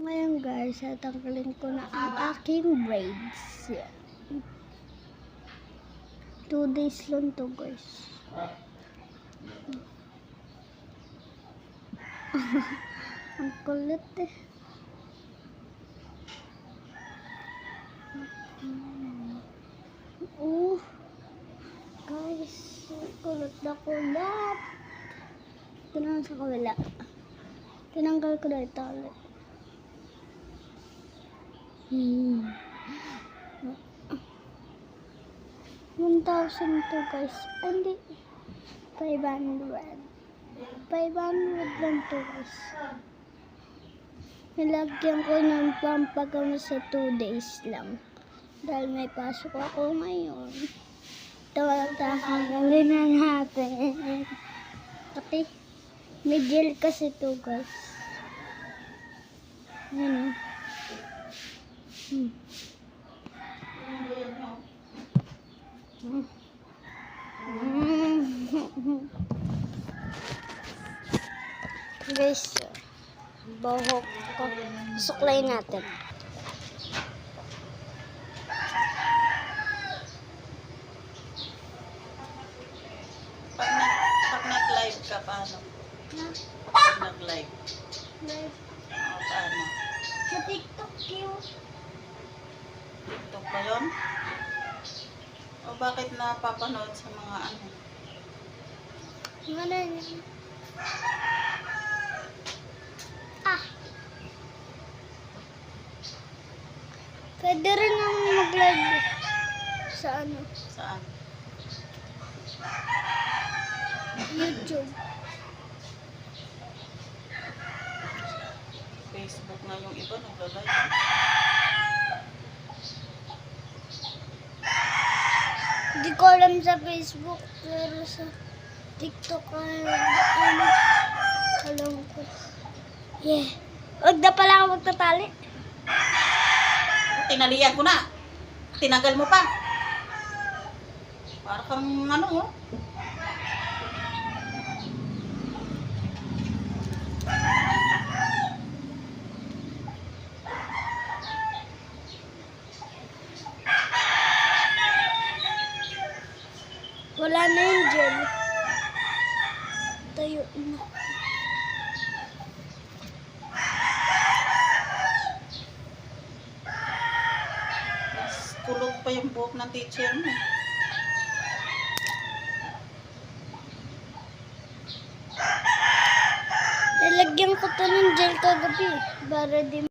Ngayon guys, tatanggalin ko na ang aking braids. 2 days lang to guys. Ang kulit eh. Guys, kulit na kulat. Ito naman sa kabila. Tinanggal ko na ito ulit. 1,000 to guys. Hindi. 500. 500 lang to guys. Nilagyan ko ng pampagano sa 2 days lang. Dahil may pasok ako ngayon. Tawag-tawagin na natin. Okay. May gel kasi to guys. Yan. Guys, buhok ko. Suklay natin. Pag nag-live ka, paano? Pag nag-live. Live. Paano? Sa TikTok yun. TikTok ba yun? O bakit napapanood sa mga ano? Ano yun? Pwede rin naman mag-live sa ano? Saan? YouTube. Facebook na yung iba nagla-live. Hindi ko alam sa Facebook, pero sa TikTok ano, alam ko. Yeah. Huwag na pala ako magtatali. Tinalian ko na. Tinagal mo pa. Para kang ano oh. Wala na yung gel. Tayo na. Kulog pa yung buhok ng teacher mo. Nilagyan ko to ng gel kagabi para di